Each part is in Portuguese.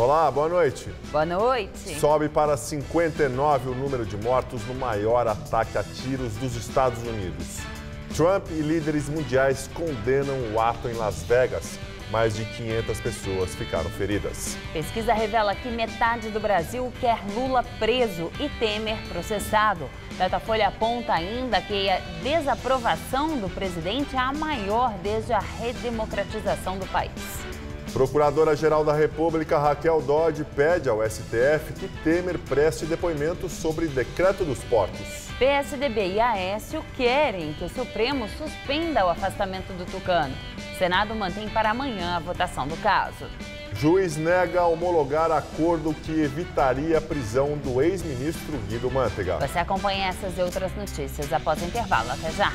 Olá, boa noite. Boa noite. Sobe para 59 o número de mortos no maior ataque a tiros dos Estados Unidos. Trump e líderes mundiais condenam o ato em Las Vegas. Mais de 500 pessoas ficaram feridas. Pesquisa revela que metade do Brasil quer Lula preso e Temer processado. Datafolha aponta ainda que a desaprovação do presidente é a maior desde a redemocratização do país. Procuradora-Geral da República, Raquel Dodge, pede ao STF que Temer preste depoimento sobre decreto dos portos. PSDB e Aécio querem que o Supremo suspenda o afastamento do tucano. O Senado mantém para amanhã a votação do caso. Juiz nega homologar acordo que evitaria a prisão do ex-ministro Guido Mantega. Você acompanha essas e outras notícias após o intervalo. Até já!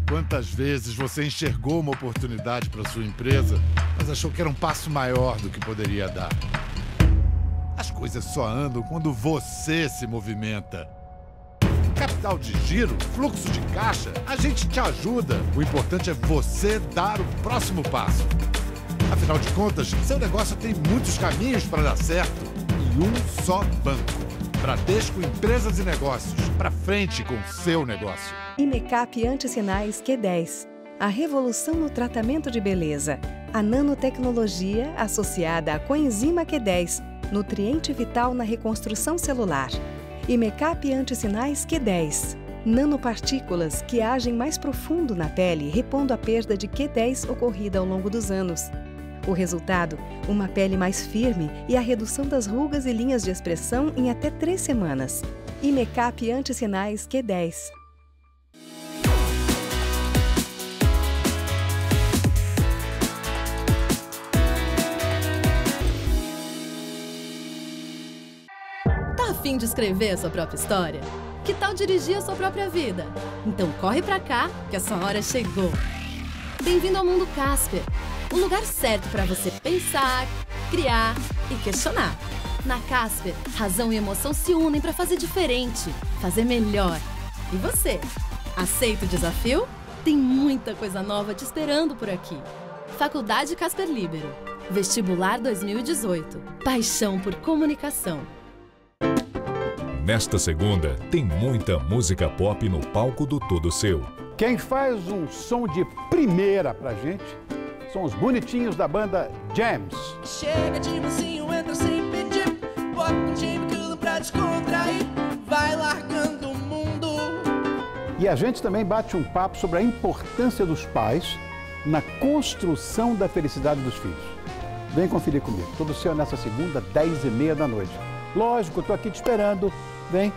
Quantas vezes você enxergou uma oportunidade para sua empresa, mas achou que era um passo maior do que poderia dar? As coisas só andam quando você se movimenta. Capital de giro, fluxo de caixa, a gente te ajuda. O importante é você dar o próximo passo. Afinal de contas, seu negócio tem muitos caminhos para dar certo e um só banco. Bradesco Empresas e Negócios. Para frente com o seu negócio. Imecap Antissinais Q10. A revolução no tratamento de beleza. A nanotecnologia associada à coenzima Q10, nutriente vital na reconstrução celular. Imecap Antissinais Q10. Nanopartículas que agem mais profundo na pele, repondo a perda de Q10 ocorrida ao longo dos anos. O resultado, uma pele mais firme e a redução das rugas e linhas de expressão em até 3 semanas. Imecap Antissinais Q10. Tá a fim de escrever a sua própria história? Que tal dirigir a sua própria vida? Então corre pra cá, que a sua hora chegou. Bem-vindo ao Mundo Casper, o lugar certo para você pensar, criar e questionar. Na Casper, razão e emoção se unem para fazer diferente, fazer melhor. E você, aceita o desafio? Tem muita coisa nova te esperando por aqui. Faculdade Casper Líbero. Vestibular 2018. Paixão por comunicação. Nesta segunda, tem muita música pop no palco do Tudo Seu. Quem faz um som de primeira pra gente são os bonitinhos da banda Jams. Chega de mocinho, entra sem pedir, bota um time tudo pra descontrair, vai largando o mundo. E a gente também bate um papo sobre a importância dos pais na construção da felicidade dos filhos. Vem conferir comigo, Tudo Seu nessa segunda, 10h30 da noite. Lógico, eu tô aqui te esperando. Vem.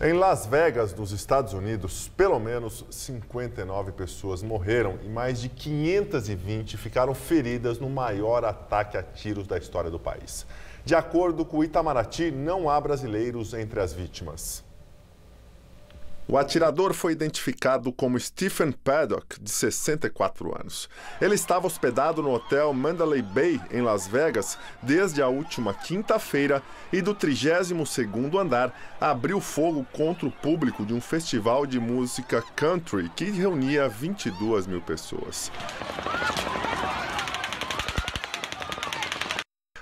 Em Las Vegas, nos Estados Unidos, pelo menos 59 pessoas morreram e mais de 520 ficaram feridas no maior ataque a tiros da história do país. De acordo com o Itamaraty, não há brasileiros entre as vítimas. O atirador foi identificado como Stephen Paddock, de 64 anos. Ele estava hospedado no hotel Mandalay Bay, em Las Vegas, desde a última quinta-feira e do 32º andar abriu fogo contra o público de um festival de música country que reunia 22 mil pessoas.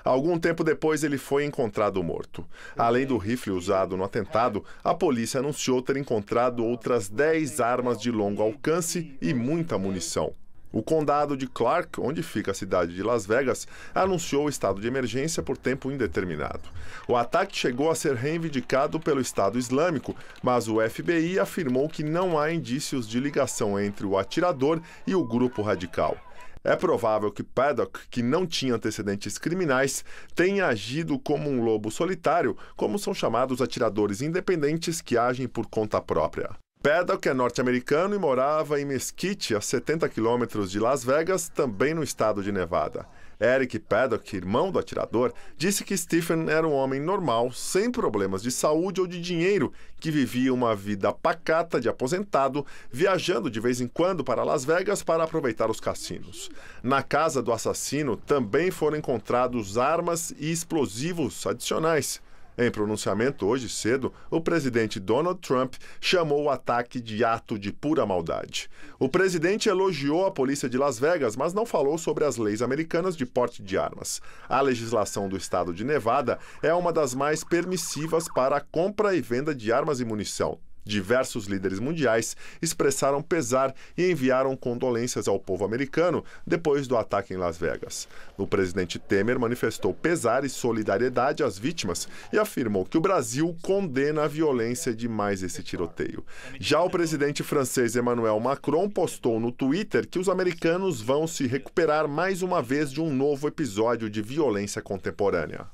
Algum tempo depois, ele foi encontrado morto. Além do rifle usado no atentado, a polícia anunciou ter encontrado outras 10 armas de longo alcance e muita munição. O condado de Clark, onde fica a cidade de Las Vegas, anunciou o estado de emergência por tempo indeterminado. O ataque chegou a ser reivindicado pelo Estado Islâmico, mas o FBI afirmou que não há indícios de ligação entre o atirador e o grupo radical. É provável que Paddock, que não tinha antecedentes criminais, tenha agido como um lobo solitário, como são chamados atiradores independentes que agem por conta própria. Paddock é norte-americano e morava em Mesquite, a 70 quilômetros de Las Vegas, também no estado de Nevada. Eric Paddock, irmão do atirador, disse que Stephen era um homem normal, sem problemas de saúde ou de dinheiro, que vivia uma vida pacata de aposentado, viajando de vez em quando para Las Vegas para aproveitar os cassinos. Na casa do assassino também foram encontrados armas e explosivos adicionais. Em pronunciamento hoje cedo, o presidente Donald Trump chamou o ataque de ato de pura maldade. O presidente elogiou a polícia de Las Vegas, mas não falou sobre as leis americanas de porte de armas. A legislação do estado de Nevada é uma das mais permissivas para a compra e venda de armas e munição. Diversos líderes mundiais expressaram pesar e enviaram condolências ao povo americano depois do ataque em Las Vegas. O presidente Temer manifestou pesar e solidariedade às vítimas e afirmou que o Brasil condena a violência de mais esse tiroteio. Já o presidente francês Emmanuel Macron postou no Twitter que os americanos vão se recuperar mais uma vez de um novo episódio de violência contemporânea.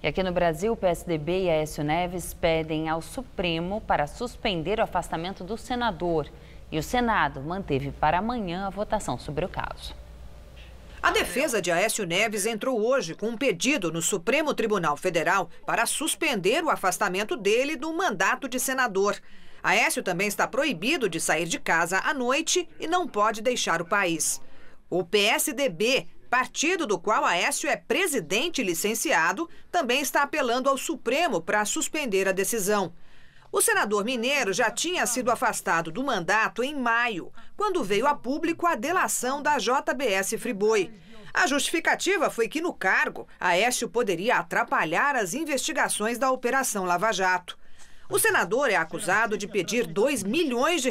E aqui no Brasil, o PSDB e Aécio Neves pedem ao Supremo para suspender o afastamento do senador. E o Senado manteve para amanhã a votação sobre o caso. A defesa de Aécio Neves entrou hoje com um pedido no Supremo Tribunal Federal para suspender o afastamento dele do mandato de senador. Aécio também está proibido de sair de casa à noite e não pode deixar o país. O PSDB, partido do qual Aécio é presidente licenciado, também está apelando ao Supremo para suspender a decisão. O senador mineiro já tinha sido afastado do mandato em maio, quando veio a público a delação da JBS Friboi. A justificativa foi que, no cargo, Aécio poderia atrapalhar as investigações da Operação Lava Jato. O senador é acusado de pedir R$2 milhões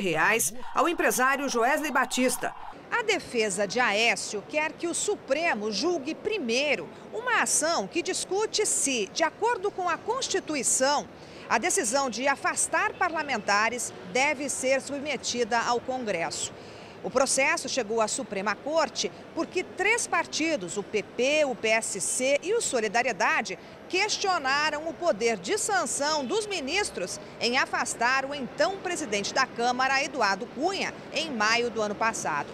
ao empresário Joesley Batista. A defesa de Aécio quer que o Supremo julgue primeiro uma ação que discute se, de acordo com a Constituição, a decisão de afastar parlamentares deve ser submetida ao Congresso. O processo chegou à Suprema Corte porque 3 partidos, o PP, o PSC e o Solidariedade, questionaram o poder de sanção dos ministros em afastar o então presidente da Câmara, Eduardo Cunha, em maio do ano passado.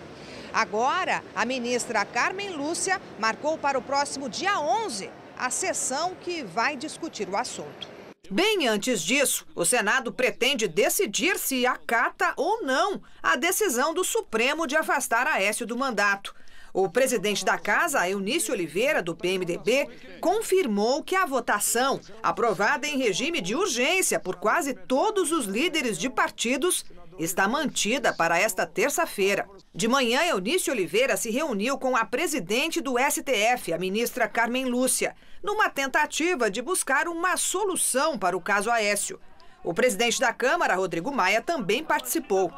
Agora, a ministra Carmen Lúcia marcou para o próximo dia 11 a sessão que vai discutir o assunto. Bem antes disso, o Senado pretende decidir se acata ou não a decisão do Supremo de afastar Aécio do mandato. O presidente da Casa, Eunício Oliveira, do PMDB, confirmou que a votação, aprovada em regime de urgência por quase todos os líderes de partidos, está mantida para esta terça-feira. De manhã, Eunício Oliveira se reuniu com a presidente do STF, a ministra Carmen Lúcia, numa tentativa de buscar uma solução para o caso Aécio. O presidente da Câmara, Rodrigo Maia, também participou.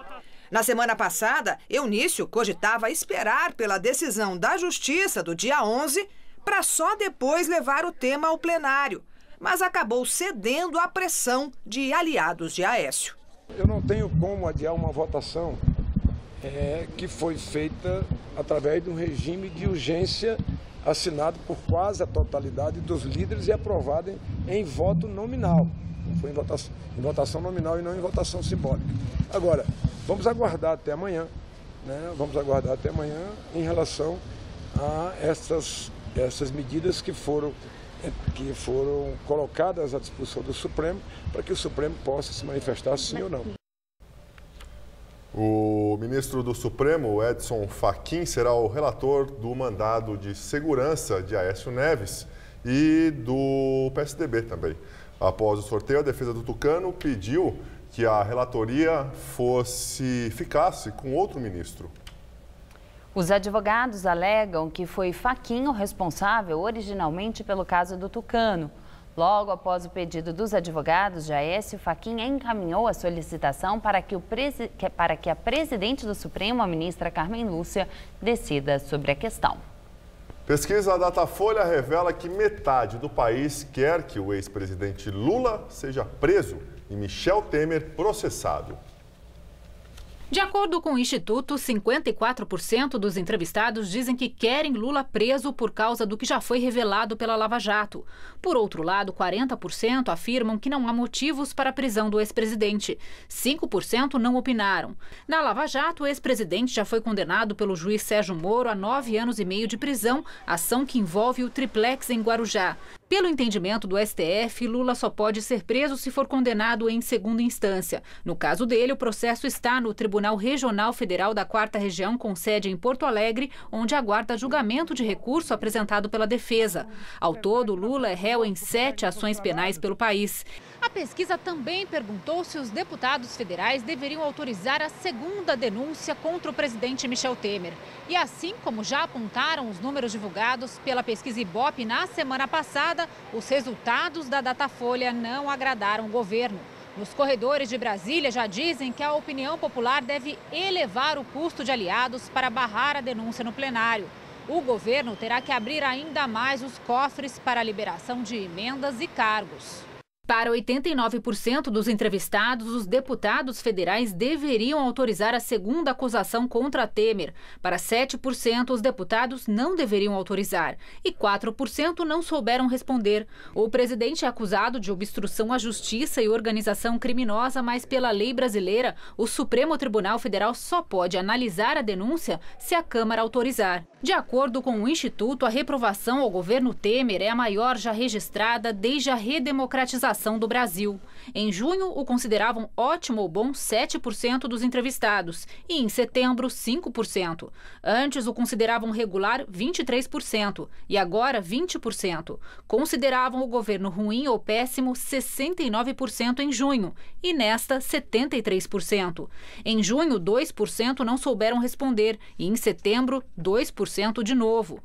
Na semana passada, Eunício cogitava esperar pela decisão da Justiça do dia 11 para só depois levar o tema ao plenário, mas acabou cedendo à pressão de aliados de Aécio. Eu não tenho como adiar uma votação que foi feita através de um regime de urgência assinado por quase a totalidade dos líderes e aprovado em voto nominal. Foi em votação nominal e não em votação simbólica. Agora, vamos aguardar até amanhã, né? Vamos aguardar até amanhã em relação a essas medidas que foram colocadas à disposição do Supremo para que o Supremo possa se manifestar sim ou não. O ministro do Supremo, Edson Fachin, será o relator do mandado de segurança de Aécio Neves e do PSDB também. Após o sorteio, a defesa do Tucano pediu que a relatoria ficasse com outro ministro. Os advogados alegam que foi Fachin o responsável originalmente pelo caso do Tucano. Logo após o pedido dos advogados de Aécio, Fachin encaminhou a solicitação para que a presidente do Supremo, a ministra Carmen Lúcia, decida sobre a questão. Pesquisa da Datafolha revela que metade do país quer que o ex-presidente Lula seja preso e Michel Temer processado. De acordo com o Instituto, 54% dos entrevistados dizem que querem Lula preso por causa do que já foi revelado pela Lava Jato. Por outro lado, 40% afirmam que não há motivos para a prisão do ex-presidente. 5% não opinaram. Na Lava Jato, o ex-presidente já foi condenado pelo juiz Sérgio Moro a 9 anos e meio de prisão, ação que envolve o triplex em Guarujá. Pelo entendimento do STF, Lula só pode ser preso se for condenado em segunda instância. No caso dele, o processo está no Tribunal Regional Federal da 4ª Região, com sede em Porto Alegre, onde aguarda julgamento de recurso apresentado pela defesa. Ao todo, Lula é réu em 7 ações penais pelo país. A pesquisa também perguntou se os deputados federais deveriam autorizar a segunda denúncia contra o presidente Michel Temer. E assim como já apontaram os números divulgados pela pesquisa Ibope na semana passada, os resultados da Datafolha não agradaram o governo. Nos corredores de Brasília já dizem que a opinião popular deve elevar o custo de aliados para barrar a denúncia no plenário. O governo terá que abrir ainda mais os cofres para a liberação de emendas e cargos. Para 89% dos entrevistados, os deputados federais deveriam autorizar a segunda acusação contra Temer. Para 7%, os deputados não deveriam autorizar. E 4% não souberam responder. O presidente é acusado de obstrução à justiça e organização criminosa, mas pela lei brasileira, o Supremo Tribunal Federal só pode analisar a denúncia se a Câmara autorizar. De acordo com o Instituto, a reprovação ao governo Temer é a maior já registrada desde a redemocratização do Brasil. Em junho, o consideravam ótimo ou bom 7% dos entrevistados e, em setembro, 5%. Antes, o consideravam regular 23% e agora 20%. Consideravam o governo ruim ou péssimo 69% em junho e, nesta, 73%. Em junho, 2% não souberam responder e, em setembro, 2% de novo.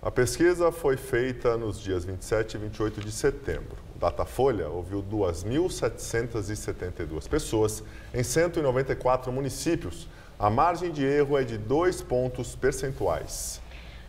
A pesquisa foi feita nos dias 27 e 28 de setembro. O Datafolha ouviu 2.772 pessoas em 194 municípios. A margem de erro é de 2 pontos percentuais.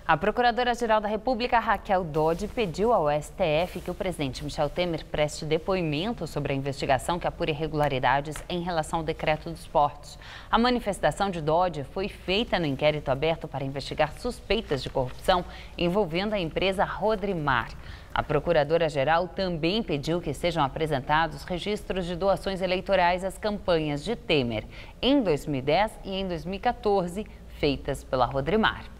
A Procuradora-Geral da República, Raquel Dodge, pediu ao STF que o presidente Michel Temer preste depoimento sobre a investigação que apura irregularidades em relação ao decreto dos portos. A manifestação de Dodge foi feita no inquérito aberto para investigar suspeitas de corrupção envolvendo a empresa Rodrimar. A Procuradora-Geral também pediu que sejam apresentados registros de doações eleitorais às campanhas de Temer em 2010 e em 2014, feitas pela Rodrimar.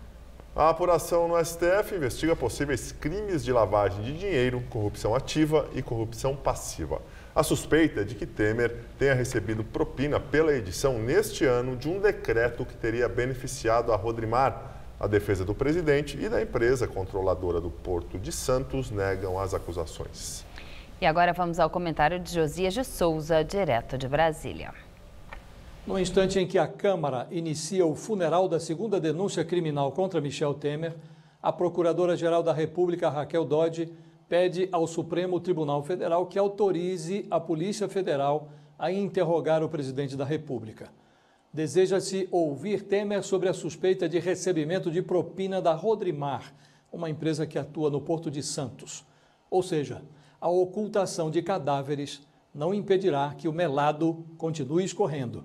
A apuração no STF investiga possíveis crimes de lavagem de dinheiro, corrupção ativa e corrupção passiva. A suspeita é de que Temer tenha recebido propina pela edição neste ano de um decreto que teria beneficiado a Rodrimar. A defesa do presidente e da empresa controladora do Porto de Santos negam as acusações. E agora vamos ao comentário de Josias de Souza, direto de Brasília. No instante em que a Câmara inicia o funeral da segunda denúncia criminal contra Michel Temer, a Procuradora-Geral da República, Raquel Dodge, pede ao Supremo Tribunal Federal que autorize a Polícia Federal a interrogar o presidente da República. Deseja-se ouvir Temer sobre a suspeita de recebimento de propina da Rodrimar, uma empresa que atua no Porto de Santos. Ou seja, a ocultação de cadáveres não impedirá que o melado continue escorrendo.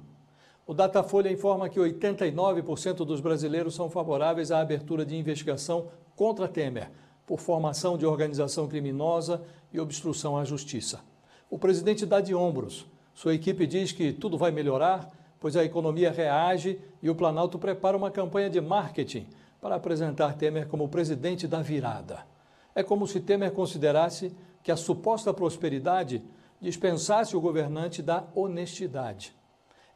O Datafolha informa que 89% dos brasileiros são favoráveis à abertura de investigação contra Temer, por formação de organização criminosa e obstrução à justiça. O presidente dá de ombros. Sua equipe diz que tudo vai melhorar, pois a economia reage e o Planalto prepara uma campanha de marketing para apresentar Temer como presidente da virada. É como se Temer considerasse que a suposta prosperidade dispensasse o governante da honestidade.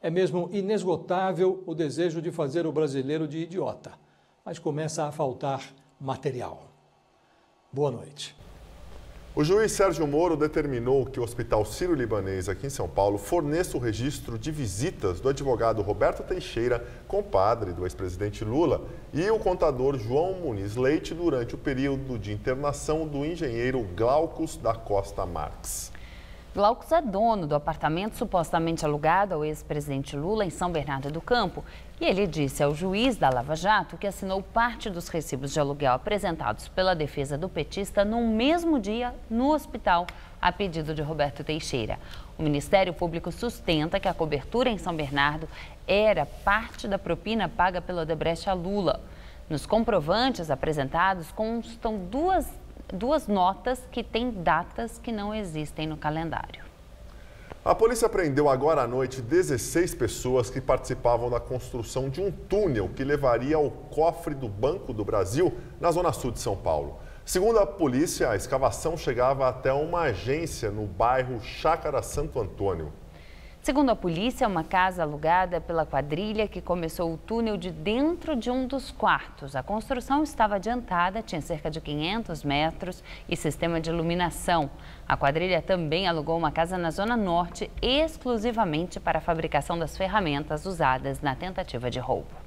É mesmo inesgotável o desejo de fazer o brasileiro de idiota, mas começa a faltar material. Boa noite. O juiz Sérgio Moro determinou que o Hospital Sírio-Libanês aqui em São Paulo forneça o registro de visitas do advogado Roberto Teixeira, compadre do ex-presidente Lula, e o contador João Muniz Leite durante o período de internação do engenheiro Glaucus da Costa Marques. Glaucus é dono do apartamento supostamente alugado ao ex-presidente Lula em São Bernardo do Campo. E ele disse ao juiz da Lava Jato que assinou parte dos recibos de aluguel apresentados pela defesa do petista no mesmo dia no hospital, a pedido de Roberto Teixeira. O Ministério Público sustenta que a cobertura em São Bernardo era parte da propina paga pelo Odebrecht a Lula. Nos comprovantes apresentados constam duas notas que têm datas que não existem no calendário. A polícia prendeu agora à noite 16 pessoas que participavam da construção de um túnel que levaria ao cofre do Banco do Brasil, na zona sul de São Paulo. Segundo a polícia, a escavação chegava até uma agência no bairro Chácara Santo Antônio. Segundo a polícia, uma casa alugada pela quadrilha que começou o túnel de dentro de um dos quartos. A construção estava adiantada, tinha cerca de 500 metros e sistema de iluminação. A quadrilha também alugou uma casa na Zona Norte, exclusivamente para a fabricação das ferramentas usadas na tentativa de roubo.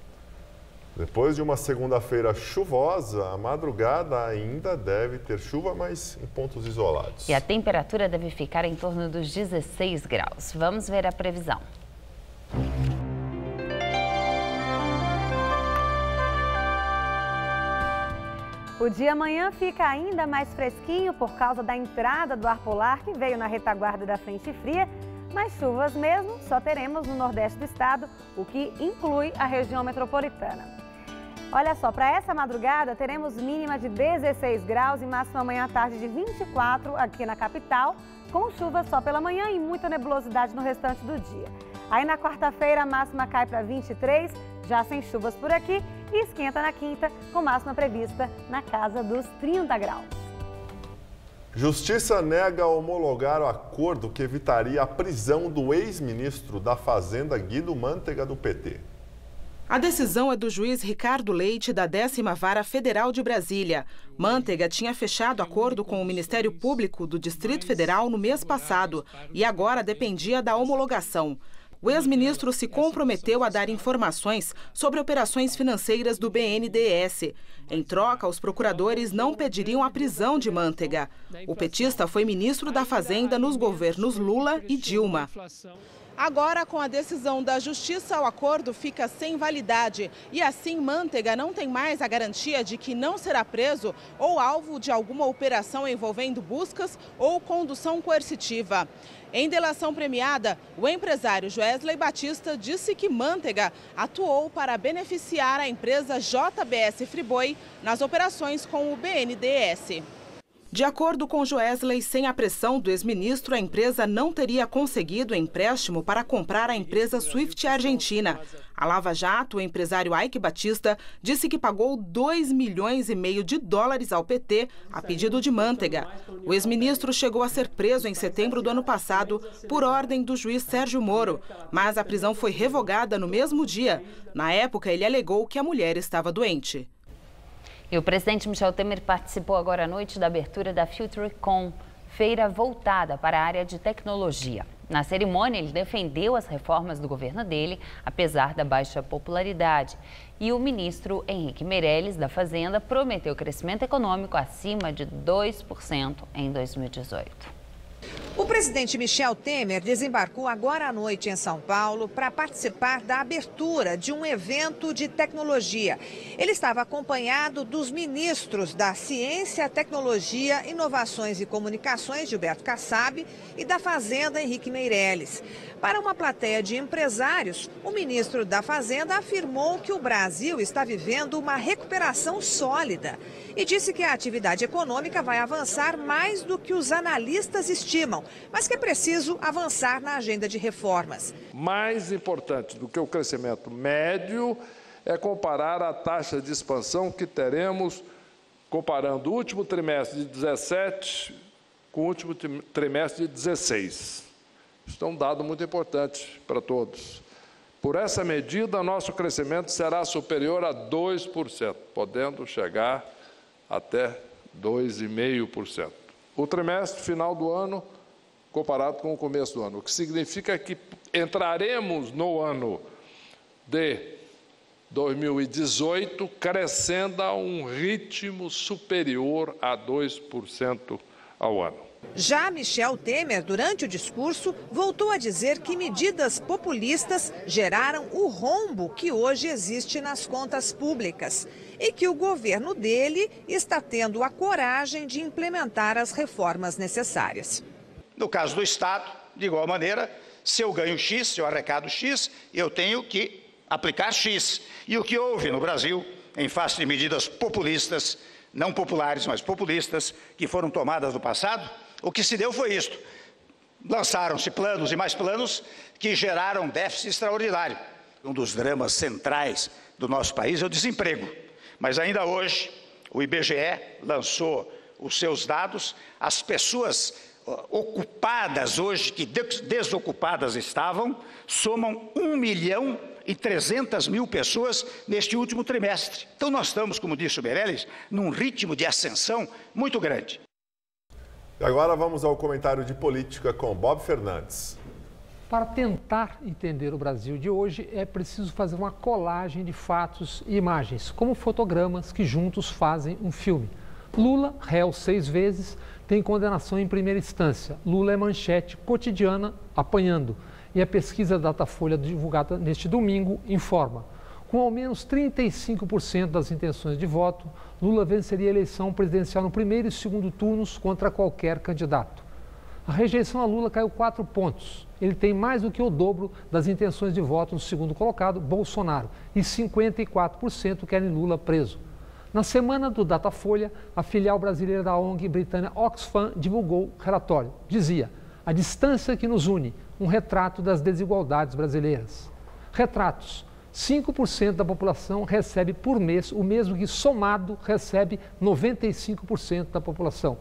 Depois de uma segunda-feira chuvosa, a madrugada ainda deve ter chuva, mas em pontos isolados. E a temperatura deve ficar em torno dos 16 graus. Vamos ver a previsão. O dia amanhã fica ainda mais fresquinho por causa da entrada do ar polar que veio na retaguarda da frente fria, mas chuvas mesmo só teremos no nordeste do estado, o que inclui a região metropolitana. Olha só, para essa madrugada teremos mínima de 16 graus e máxima amanhã à tarde de 24 aqui na capital, com chuva só pela manhã e muita nebulosidade no restante do dia. Aí na quarta-feira a máxima cai para 23, já sem chuvas por aqui, e esquenta na quinta, com máxima prevista na casa dos 30 graus. Justiça nega homologar o acordo que evitaria a prisão do ex-ministro da Fazenda, Guido Mantega, do PT. A decisão é do juiz Ricardo Leite, da 10ª Vara Federal de Brasília. Mantega tinha fechado acordo com o Ministério Público do Distrito Federal no mês passado e agora dependia da homologação. O ex-ministro se comprometeu a dar informações sobre operações financeiras do BNDES. Em troca, os procuradores não pediriam a prisão de Mantega. O petista foi ministro da Fazenda nos governos Lula e Dilma. Agora, com a decisão da Justiça, o acordo fica sem validade. E assim, Mantega não tem mais a garantia de que não será preso ou alvo de alguma operação envolvendo buscas ou condução coercitiva. Em delação premiada, o empresário Joesley Batista disse que Mantega atuou para beneficiar a empresa JBS Friboi nas operações com o BNDES. De acordo com Joesley, sem a pressão do ex-ministro, a empresa não teria conseguido empréstimo para comprar a empresa Swift Argentina. A Lava Jato, o empresário Ike Batista, disse que pagou $2,5 milhões ao PT a pedido de Mantega. O ex-ministro chegou a ser preso em setembro do ano passado por ordem do juiz Sérgio Moro, mas a prisão foi revogada no mesmo dia. Na época, ele alegou que a mulher estava doente. E o presidente Michel Temer participou agora à noite da abertura da FutureCon, feira voltada para a área de tecnologia. Na cerimônia, ele defendeu as reformas do governo dele, apesar da baixa popularidade. E o ministro Henrique Meirelles, da Fazenda, prometeu crescimento econômico acima de 2% em 2018. O presidente Michel Temer desembarcou agora à noite em São Paulo para participar da abertura de um evento de tecnologia. Ele estava acompanhado dos ministros da Ciência, Tecnologia, Inovações e Comunicações, Gilberto Kassab, e da Fazenda, Henrique Meirelles. Para uma plateia de empresários, o ministro da Fazenda afirmou que o Brasil está vivendo uma recuperação sólida e disse que a atividade econômica vai avançar mais do que os analistas estimam, mas que é preciso avançar na agenda de reformas. Mais importante do que o crescimento médio é comparar a taxa de expansão que teremos comparando o último trimestre de 17 com o último trimestre de 16. Isso é um dado muito importante para todos. Por essa medida, nosso crescimento será superior a 2%, podendo chegar até 2,5%. O trimestre final do ano, comparado com o começo do ano, o que significa que entraremos no ano de 2018 crescendo a um ritmo superior a 2% ao ano. Já Michel Temer, durante o discurso, voltou a dizer que medidas populistas geraram o rombo que hoje existe nas contas públicas e que o governo dele está tendo a coragem de implementar as reformas necessárias. No caso do Estado, de igual maneira, se eu ganho X, se eu arrecado X, eu tenho que aplicar X. E o que houve no Brasil, em face de medidas populistas, não populares, mas populistas, que foram tomadas no passado, o que se deu foi isto. Lançaram-se planos e mais planos que geraram déficit extraordinário. Um dos dramas centrais do nosso país é o desemprego. Mas ainda hoje, o IBGE lançou os seus dados, as pessoas ocupadas hoje, que desocupadas estavam, somam 1.300.000 pessoas neste último trimestre. Então nós estamos, como disse o Meirelles, num ritmo de ascensão muito grande. E agora vamos ao comentário de política com Bob Fernandes. Para tentar entender o Brasil de hoje, é preciso fazer uma colagem de fatos e imagens, como fotogramas que juntos fazem um filme. Lula, réu 6 vezes, tem condenação em primeira instância. Lula é manchete cotidiana apanhando. E a pesquisa Datafolha divulgada neste domingo informa: com ao menos 35% das intenções de voto, Lula venceria a eleição presidencial no primeiro e segundo turnos contra qualquer candidato. A rejeição a Lula caiu 4 pontos. Ele tem mais do que o dobro das intenções de voto no segundo colocado, Bolsonaro, e 54% querem Lula preso. Na semana do Datafolha, a filial brasileira da ONG britânica Oxfam divulgou relatório. Dizia: a distância que nos une, um retrato das desigualdades brasileiras. Retratos. 5% da população recebe por mês o mesmo que somado recebe 95% da população.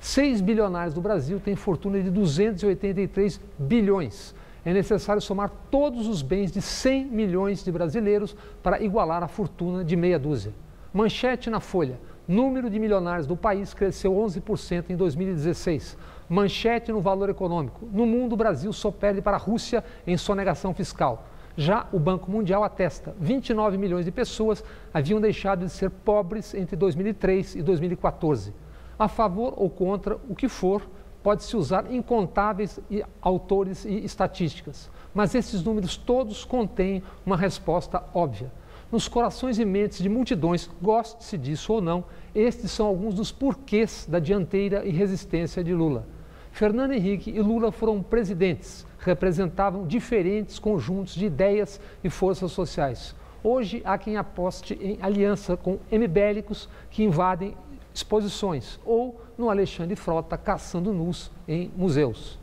6 bilionários do Brasil têm fortuna de 283 bilhões. É necessário somar todos os bens de 100 milhões de brasileiros para igualar a fortuna de meia dúzia. Manchete na Folha: número de milionários do país cresceu 11% em 2016. Manchete no Valor Econômico: no mundo, o Brasil só perde para a Rússia em sonegação fiscal. Já o Banco Mundial atesta: 29 milhões de pessoas haviam deixado de ser pobres entre 2003 e 2014. A favor ou contra o que for, pode-se usar incontáveis autores e estatísticas, mas esses números todos contêm uma resposta óbvia. Nos corações e mentes de multidões, goste-se disso ou não, estes são alguns dos porquês da dianteira e resistência de Lula. Fernando Henrique e Lula foram presidentes, representavam diferentes conjuntos de ideias e forças sociais. Hoje há quem aposte em aliança com MBLicos que invadem exposições ou no Alexandre Frota caçando nus em museus.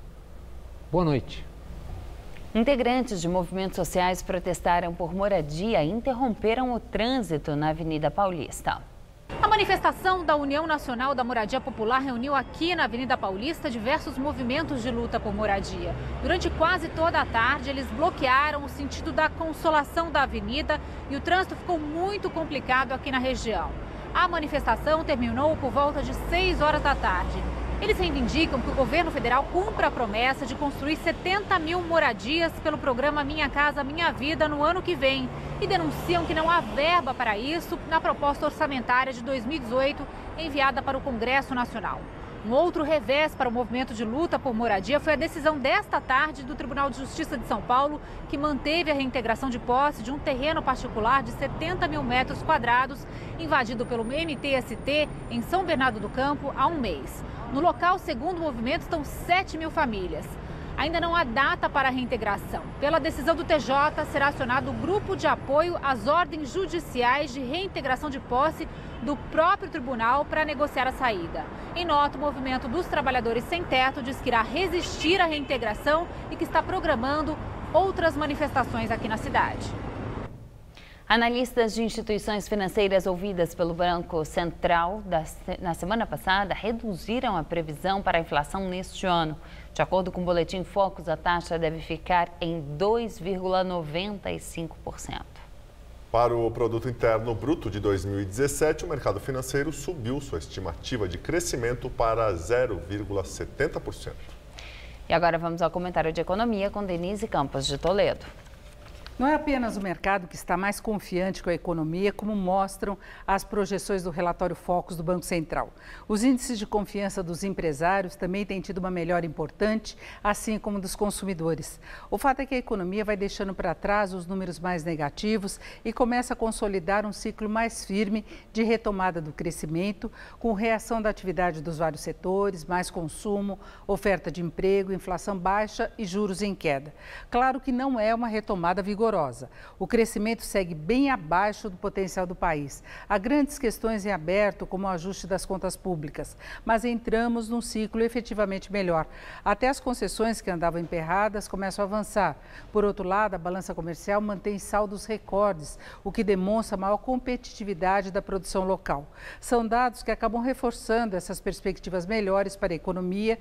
Boa noite. Integrantes de movimentos sociais protestaram por moradia e interromperam o trânsito na Avenida Paulista. A manifestação da União Nacional da Moradia Popular reuniu aqui na Avenida Paulista diversos movimentos de luta por moradia. Durante quase toda a tarde, eles bloquearam o sentido da Consolação da avenida e o trânsito ficou muito complicado aqui na região. A manifestação terminou por volta de 6 horas da tarde. Eles reivindicam que o governo federal cumpra a promessa de construir 70 mil moradias pelo programa Minha Casa Minha Vida no ano que vem e denunciam que não há verba para isso na proposta orçamentária de 2018 enviada para o Congresso Nacional. Um outro revés para o movimento de luta por moradia foi a decisão desta tarde do Tribunal de Justiça de São Paulo, que manteve a reintegração de posse de um terreno particular de 70 mil metros quadrados, invadido pelo MTST em São Bernardo do Campo há um mês. No local, segundo o movimento, estão 7 mil famílias. Ainda não há data para a reintegração. Pela decisão do TJ, será acionado o grupo de apoio às ordens judiciais de reintegração de posse do próprio tribunal para negociar a saída. Em nota, o movimento dos trabalhadores sem teto diz que irá resistir à reintegração e que está programando outras manifestações aqui na cidade. Analistas de instituições financeiras ouvidas pelo Banco Central na semana passada reduziram a previsão para a inflação neste ano. De acordo com o boletim Focus, a taxa deve ficar em 2,95%. Para o Produto Interno Bruto de 2017, o mercado financeiro subiu sua estimativa de crescimento para 0,70%. E agora vamos ao comentário de economia com Denise Campos de Toledo. Não é apenas o mercado que está mais confiante com a economia, como mostram as projeções do relatório Focus do Banco Central. Os índices de confiança dos empresários também têm tido uma melhora importante, assim como dos consumidores. O fato é que a economia vai deixando para trás os números mais negativos e começa a consolidar um ciclo mais firme de retomada do crescimento, com reação da atividade dos vários setores, mais consumo, oferta de emprego, inflação baixa e juros em queda. Claro que não é uma retomada vigorosa. O crescimento segue bem abaixo do potencial do país. Há grandes questões em aberto, como o ajuste das contas públicas, mas entramos num ciclo efetivamente melhor. Até as concessões que andavam emperradas começam a avançar. Por outro lado, a balança comercial mantém saldos recordes, o que demonstra a maior competitividade da produção local. São dados que acabam reforçando essas perspectivas melhores para a economia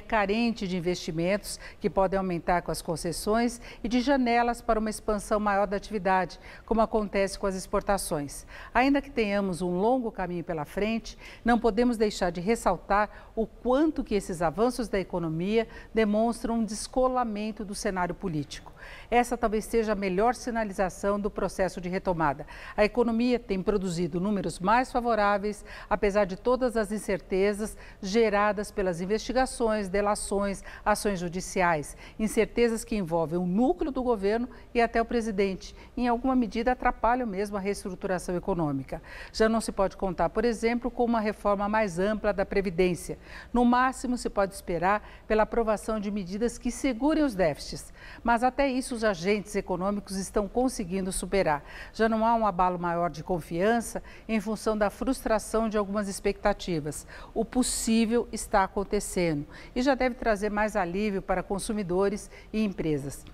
carente de investimentos, que podem aumentar com as concessões, e de janelas para uma expansão maior da atividade, como acontece com as exportações. Ainda que tenhamos um longo caminho pela frente, não podemos deixar de ressaltar o quanto que esses avanços da economia demonstram um descolamento do cenário político. Essa talvez seja a melhor sinalização do processo de retomada. A economia tem produzido números mais favoráveis, apesar de todas as incertezas geradas pelas investigações, delações, ações judiciais, incertezas que envolvem o núcleo do governo e até o presidente. Em alguma medida, atrapalham mesmo a reestruturação econômica. Já não se pode contar, por exemplo, com uma reforma mais ampla da Previdência. No máximo, se pode esperar pela aprovação de medidas que segurem os déficits. Mas até isso, os agentes econômicos estão conseguindo superar. Já não há um abalo maior de confiança em função da frustração de algumas expectativas. O possível está acontecendo e já deve trazer mais alívio para consumidores e empresas.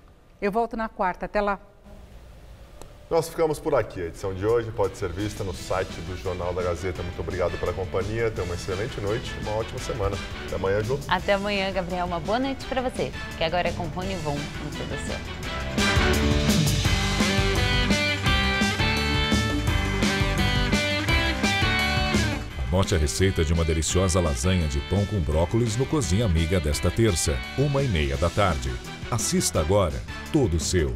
Eu volto na quarta. Até lá. Nós ficamos por aqui. A edição de hoje pode ser vista no site do Jornal da Gazeta. Muito obrigado pela companhia. Tenha uma excelente noite e uma ótima semana. Até amanhã, Ju. Até amanhã, Gabriel. Uma boa noite para você, que agora é com Rony Von no Tudo Seu. Anote a receita de uma deliciosa lasanha de pão com brócolis no Cozinha Amiga desta terça, 1h30 da tarde. Assista agora, Tudo Seu.